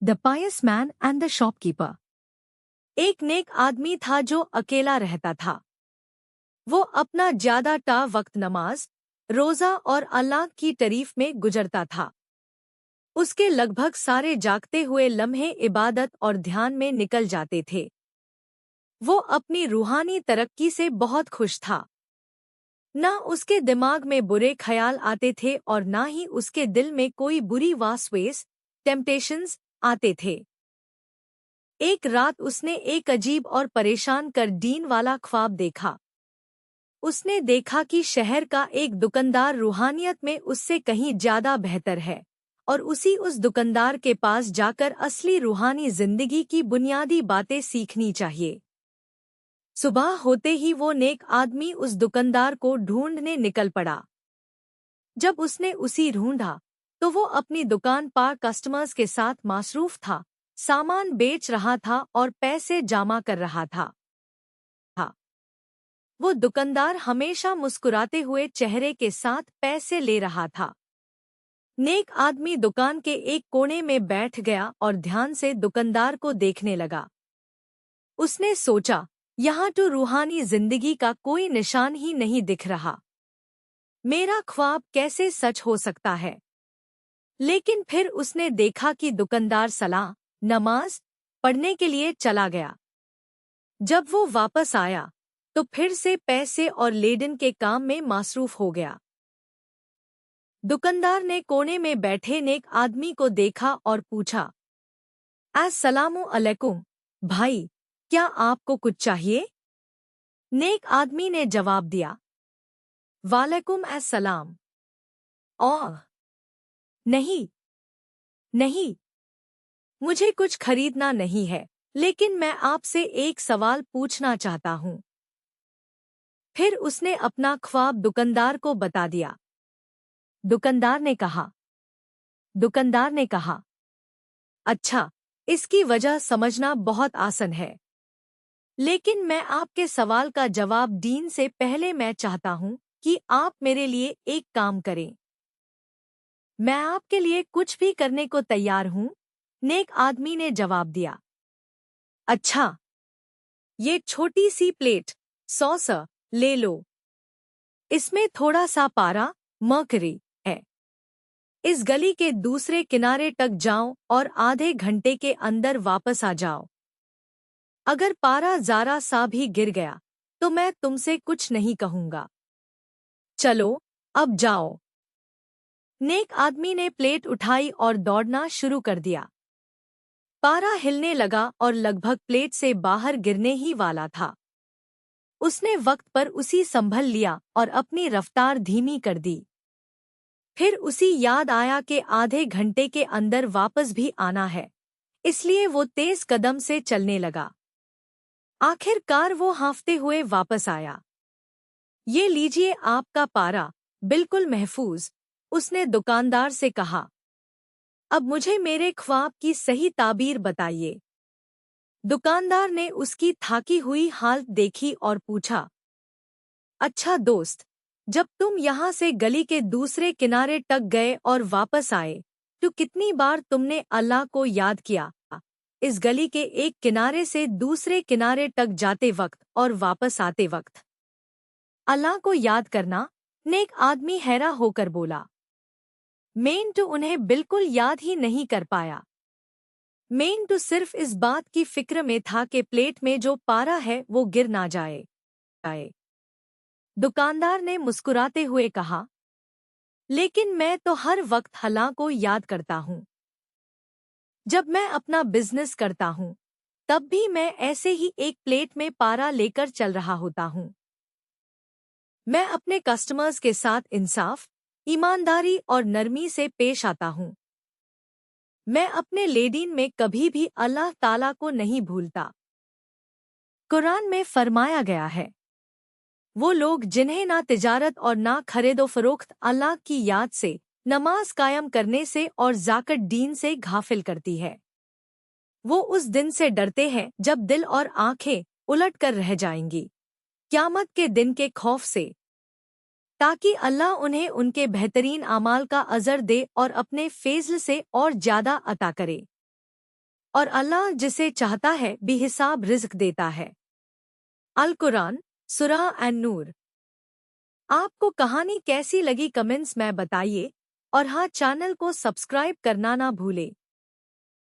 The pious man and the shopkeeper. एक नेक आदमी था जो अकेला रहता था। वो अपना ज्यादातर वक्त नमाज, रोजा और अल्लाह की तारीफ में गुजरता था। उसके लगभग सारे जागते हुए लम्हे इबादत और ध्यान में निकल जाते थे। वो अपनी रूहानी तरक्की से बहुत खुश था। न उसके दिमाग में बुरे ख्याल आते थे और न ही उसके दिल में कोई बुरी वासवेस टेम्पटेशंस आते थे। एक रात उसने एक अजीब और परेशान कर दीन वाला ख्वाब देखा। उसने देखा कि शहर का एक दुकानदार रूहानियत में उससे कहीं ज्यादा बेहतर है और उस दुकानदार के पास जाकर असली रूहानी जिंदगी की बुनियादी बातें सीखनी चाहिए। सुबह होते ही वो नेक आदमी उस दुकानदार को ढूंढने निकल पड़ा। जब उसने उसी ढूंढा तो वो अपनी दुकान पर कस्टमर्स के साथ मसरूफ था, सामान बेच रहा था और पैसे जमा कर रहा था। वो दुकानदार हमेशा मुस्कुराते हुए चेहरे के साथ पैसे ले रहा था। नेक आदमी दुकान के एक कोने में बैठ गया और ध्यान से दुकानदार को देखने लगा। उसने सोचा, यहाँ तो रूहानी जिंदगी का कोई निशान ही नहीं दिख रहा। मेरा ख्वाब कैसे सच हो सकता है? लेकिन फिर उसने देखा कि दुकानदार सलाह नमाज पढ़ने के लिए चला गया। जब वो वापस आया तो फिर से पैसे और लेनदेन के काम में मसरूफ हो गया। दुकानदार ने कोने में बैठे नेक आदमी को देखा और पूछा, अस्सलामु अलैकुम भाई, क्या आपको कुछ चाहिए? नेक आदमी ने जवाब दिया, वालेकुम अस्सलाम। ओह नहीं, नहीं, मुझे कुछ खरीदना नहीं है, लेकिन मैं आपसे एक सवाल पूछना चाहता हूँ। फिर उसने अपना ख्वाब दुकानदार को बता दिया। दुकानदार ने कहा, अच्छा, इसकी वजह समझना बहुत आसान है, लेकिन मैं आपके सवाल का जवाब देने से पहले मैं चाहता हूँ कि आप मेरे लिए एक काम करें। मैं आपके लिए कुछ भी करने को तैयार हूँ, नेक आदमी ने जवाब दिया। अच्छा, ये छोटी सी प्लेट सॉस ले लो। इसमें थोड़ा सा पारा मर्करी है। इस गली के दूसरे किनारे तक जाओ और आधे घंटे के अंदर वापस आ जाओ। अगर पारा जरा सा भी गिर गया तो मैं तुमसे कुछ नहीं कहूंगा। चलो, अब जाओ। नेक आदमी ने प्लेट उठाई और दौड़ना शुरू कर दिया। पारा हिलने लगा और लगभग प्लेट से बाहर गिरने ही वाला था। उसने वक्त पर उसी संभल लिया और अपनी रफ्तार धीमी कर दी। फिर उसी याद आया कि आधे घंटे के अंदर वापस भी आना है, इसलिए वो तेज कदम से चलने लगा। आखिरकार वो हांफते हुए वापस आया। ये लीजिए आपका पारा, बिल्कुल महफूज, उसने दुकानदार से कहा। अब मुझे मेरे ख्वाब की सही ताबीर बताइए। दुकानदार ने उसकी थाकी हुई हालत देखी और पूछा, अच्छा दोस्त, जब तुम यहाँ से गली के दूसरे किनारे तक गए और वापस आए तो कितनी बार तुमने अल्लाह को याद किया? इस गली के एक किनारे से दूसरे किनारे तक जाते वक्त और वापस आते वक्त अल्लाह को याद करना? नेक आदमी हैरान होकर बोला। मैं तो उन्हें बिल्कुल याद ही नहीं कर पाया। मैं तो सिर्फ इस बात की फिक्र में था कि प्लेट में जो पारा है वो गिर ना जाए। दुकानदार ने मुस्कुराते हुए कहा, लेकिन मैं तो हर वक्त अल्लाह को याद करता हूँ। जब मैं अपना बिजनेस करता हूँ तब भी मैं ऐसे ही एक प्लेट में पारा लेकर चल रहा होता हूँ। मैं अपने कस्टमर्स के साथ इंसाफ, ईमानदारी और नरमी से पेश आता हूँ। मैं अपने लेडीन में कभी भी अल्लाह ताला को नहीं भूलता। कुरान में फरमाया गया है, वो लोग जिन्हें ना तिजारत और ना खरीदो फरोख्त अल्लाह की याद से, नमाज कायम करने से और ज़ाकत दीन से गाफिल करती है, वो उस दिन से डरते हैं जब दिल और आंखें उलट कर रह जाएंगी, क़यामत के दिन के खौफ से, ताकि अल्लाह उन्हें उनके बेहतरीन अमाल का अजर दे और अपने फेज़ल से और ज्यादा अता करे। और अल्लाह जिसे चाहता है बेहिसाब रिज़्क देता है। अल कुरान, सूरह अन-नूर। आपको कहानी कैसी लगी कमेंट्स में बताइए और हाँ, चैनल को सब्सक्राइब करना ना भूले।